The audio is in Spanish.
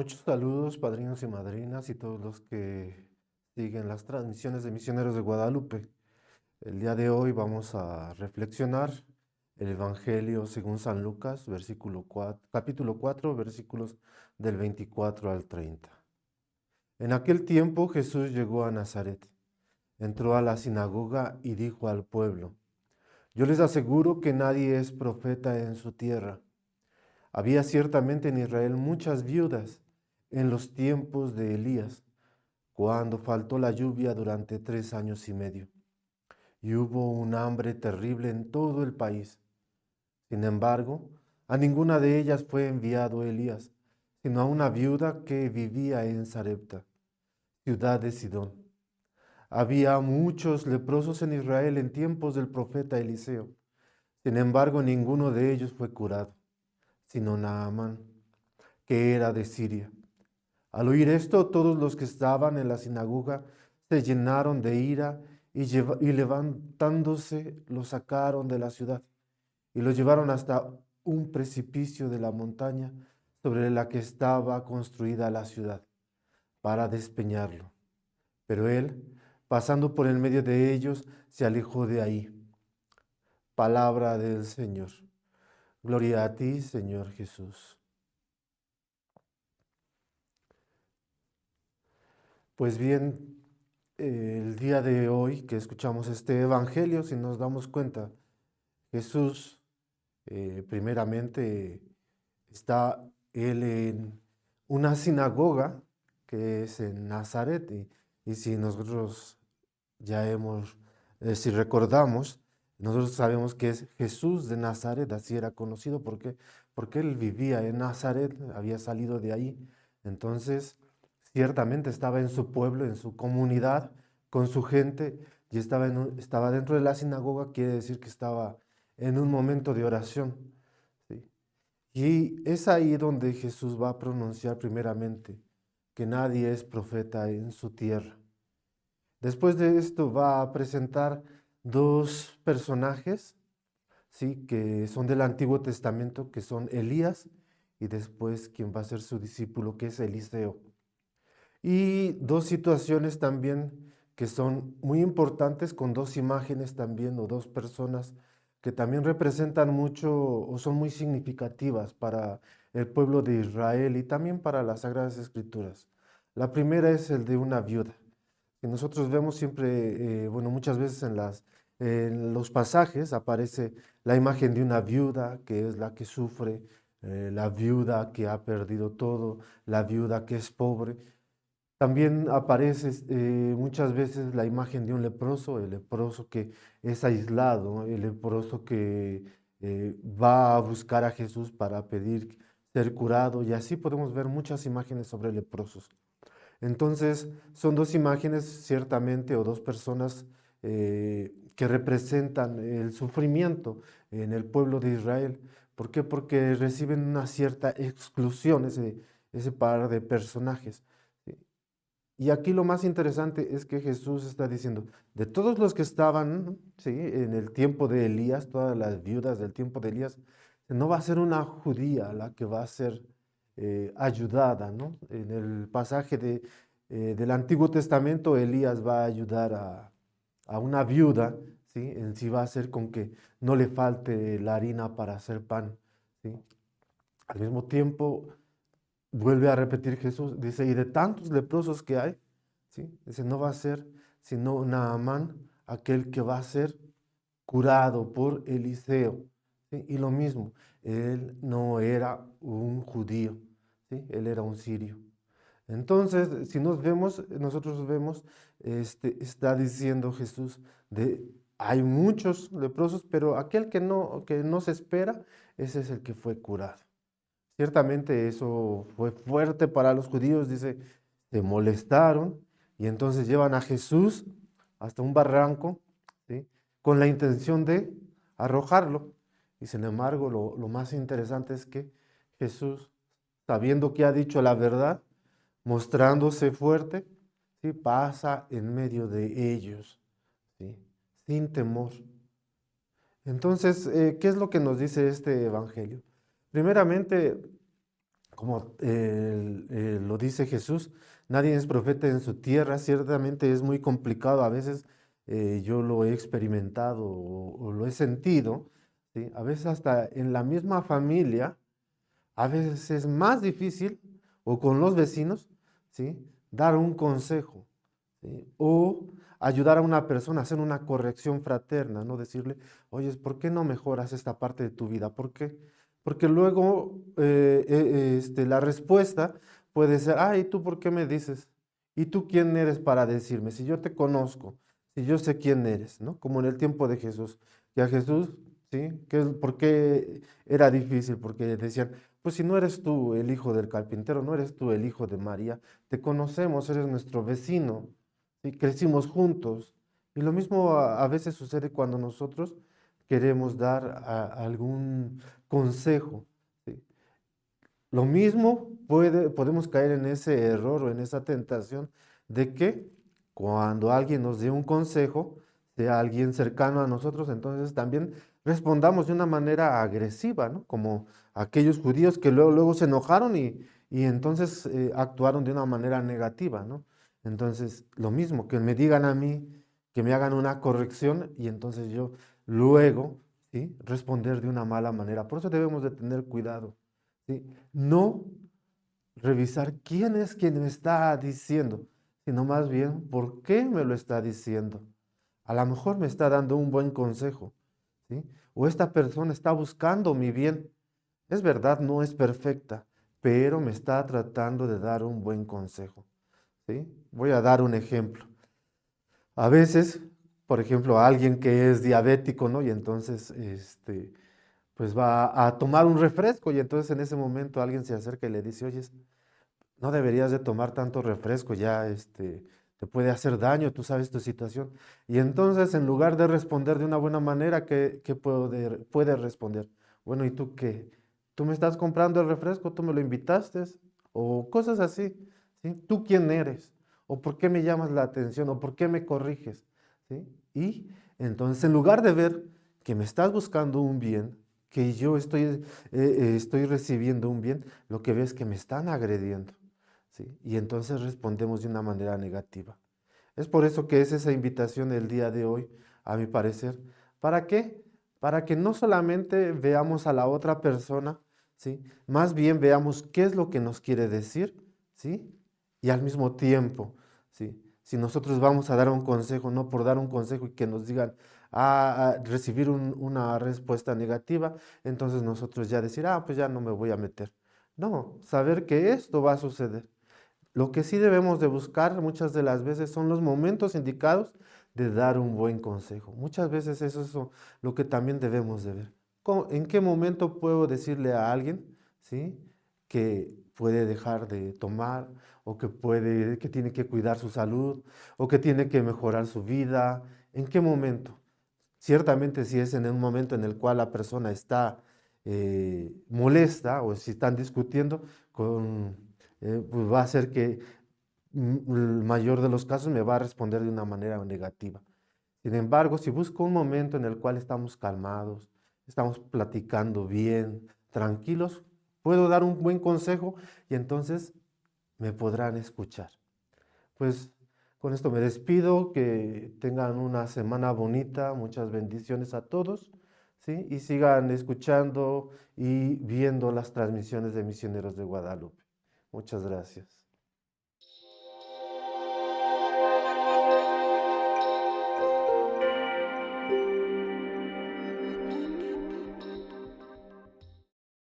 Muchos saludos, padrinos y madrinas y todos los que siguen las transmisiones de Misioneros de Guadalupe. El día de hoy vamos a reflexionar el Evangelio según San Lucas, capítulo 4, versículos del 24 al 30. En aquel tiempo Jesús llegó a Nazaret, entró a la sinagoga y dijo al pueblo: Yo les aseguro que nadie es profeta en su tierra. Había ciertamente en Israel muchas viudas en los tiempos de Elías, cuando faltó la lluvia durante 3 años y medio, y hubo un hambre terrible en todo el país. Sin embargo, a ninguna de ellas fue enviado Elías, sino a una viuda que vivía en Sarepta, ciudad de Sidón. Había muchos leprosos en Israel en tiempos del profeta Eliseo. Sin embargo, ninguno de ellos fue curado, sino Naamán, que era de Siria. Al oír esto, todos los que estaban en la sinagoga se llenaron de ira y levantándose lo sacaron de la ciudad y lo llevaron hasta un precipicio de la montaña sobre la que estaba construida la ciudad para despeñarlo. Pero él, pasando por el medio de ellos, se alejó de ahí. Palabra del Señor. Gloria a ti, Señor Jesús. Pues bien, el día de hoy que escuchamos este evangelio, si nos damos cuenta, Jesús primeramente está él en una sinagoga que es en Nazaret y si nosotros ya si recordamos, nosotros sabemos que es Jesús de Nazaret, así era conocido porque él vivía en Nazaret, había salido de ahí, entonces ciertamente estaba en su pueblo, en su comunidad, con su gente, y estaba dentro de la sinagoga, quiere decir que estaba en un momento de oración. ¿Sí? Y es ahí donde Jesús va a pronunciar primeramente que nadie es profeta en su tierra. Después de esto va a presentar dos personajes, ¿sí? Que son del Antiguo Testamento, que son Elías y después quien va a ser su discípulo, que es Eliseo. Y dos situaciones también que son muy importantes con dos imágenes también o dos personas que también representan mucho o son muy significativas para el pueblo de Israel y también para las Sagradas Escrituras. La primera es el de una viuda. Que nosotros vemos siempre, bueno, muchas veces en los pasajes aparece la imagen de una viuda que es la que sufre, la viuda que ha perdido todo, la viuda que es pobre. También aparece muchas veces la imagen de un leproso, el leproso que es aislado, ¿no? El leproso que va a buscar a Jesús para pedir ser curado, y así podemos ver muchas imágenes sobre leprosos. Entonces, son dos imágenes ciertamente o dos personas que representan el sufrimiento en el pueblo de Israel. ¿Por qué? Porque reciben una cierta exclusión ese par de personajes. ¿Sí? Y aquí lo más interesante es que Jesús está diciendo, de todos los que estaban, ¿sí? En el tiempo de Elías, todas las viudas del tiempo de Elías, no va a ser una judía la que va a ser ayudada, ¿no? En el pasaje del Antiguo Testamento, Elías va a ayudar a una viuda, ¿sí? En sí va a ser con que no le falte la harina para hacer pan, ¿sí? Al mismo tiempo, vuelve a repetir Jesús, dice, y de tantos leprosos que hay, ¿sí? Dice, no va a ser sino Naamán aquel que va a ser curado por Eliseo, ¿sí? Y lo mismo, él no era un judío, ¿sí? Él era un sirio. Entonces, si nosotros vemos, está diciendo Jesús, hay muchos leprosos, pero aquel que no se espera, ese es el que fue curado. Ciertamente eso fue fuerte para los judíos, dice, se molestaron y entonces llevan a Jesús hasta un barranco, ¿sí? Con la intención de arrojarlo. Y sin embargo, lo más interesante es que Jesús, sabiendo que ha dicho la verdad, mostrándose fuerte, ¿sí? Pasa en medio de ellos, ¿sí? Sin temor. Entonces, ¿qué es lo que nos dice este evangelio? Primeramente, como lo dice Jesús, nadie es profeta en su tierra. Ciertamente es muy complicado a veces, yo lo he experimentado o lo he sentido, ¿sí? A veces hasta en la misma familia, a veces es más difícil, o con los vecinos, ¿sí? Dar un consejo, ¿sí? O ayudar a una persona a hacer una corrección fraterna, ¿no? Decirle, oye, ¿por qué no mejoras esta parte de tu vida? ¿Por qué? Porque luego la respuesta puede ser, ¿y tú por qué me dices? ¿Y tú quién eres para decirme? Si yo te conozco, si yo sé quién eres, ¿no? Como en el tiempo de Jesús. Y a Jesús, ¿sí? ¿Por qué era difícil? Porque decían, pues si no eres tú el hijo del carpintero, no eres tú el hijo de María, te conocemos, eres nuestro vecino, ¿sí? Crecimos juntos. Y lo mismo a veces sucede cuando nosotros queremos dar algún consejo, ¿sí? Lo mismo podemos caer en ese error o en esa tentación de que cuando alguien nos dé un consejo, sea alguien cercano a nosotros, entonces también respondamos de una manera agresiva, ¿no? Como aquellos judíos que luego se enojaron y entonces actuaron de una manera negativa, ¿no? Entonces, lo mismo, que me digan a mí, que me hagan una corrección y entonces yo luego, ¿sí? Responder de una mala manera. Por eso debemos de tener cuidado, ¿sí? No revisar quién es quien me está diciendo, sino más bien por qué me lo está diciendo. A lo mejor me está dando un buen consejo, ¿sí? O esta persona está buscando mi bien. Es verdad, no es perfecta, pero me está tratando de dar un buen consejo, ¿sí? Voy a dar un ejemplo. A veces, por ejemplo, alguien que es diabético, ¿no? Y entonces, pues va a tomar un refresco y entonces en ese momento alguien se acerca y le dice, oye, no deberías de tomar tanto refresco, ya te puede hacer daño, tú sabes tu situación. Y entonces en lugar de responder de una buena manera, ¿qué puede responder? Bueno, ¿y tú qué? ¿Tú me estás comprando el refresco? ¿Tú me lo invitaste? O cosas así, ¿sí? ¿Tú quién eres? ¿O por qué me llamas la atención? ¿O por qué me corriges? ¿Sí? Y entonces en lugar de ver que me estás buscando un bien, que yo estoy recibiendo un bien, lo que veo es que me están agrediendo, ¿sí? Y entonces respondemos de una manera negativa. Es por eso que es esa invitación el día de hoy, a mi parecer. ¿Para qué? Para que no solamente veamos a la otra persona, ¿sí? Más bien veamos qué es lo que nos quiere decir, ¿sí? Y al mismo tiempo, ¿sí? Si nosotros vamos a dar un consejo, no por dar un consejo y que nos digan, recibir una respuesta negativa, entonces nosotros ya decir, pues ya no me voy a meter. No, saber que esto va a suceder. Lo que sí debemos de buscar muchas de las veces son los momentos indicados de dar un buen consejo. Muchas veces eso es lo que también debemos de ver. ¿En qué momento puedo decirle a alguien, ¿sí? Que puede dejar de tomar o que tiene que cuidar su salud o que tiene que mejorar su vida? ¿En qué momento? Ciertamente si es en un momento en el cual la persona está molesta o si están discutiendo, pues va a ser que el mayor de los casos me va a responder de una manera negativa. Sin embargo, si busco un momento en el cual estamos calmados, estamos platicando bien, tranquilos, puedo dar un buen consejo y entonces me podrán escuchar. Pues con esto me despido, que tengan una semana bonita, muchas bendiciones a todos, ¿sí? Y sigan escuchando y viendo las transmisiones de Misioneros de Guadalupe. Muchas gracias.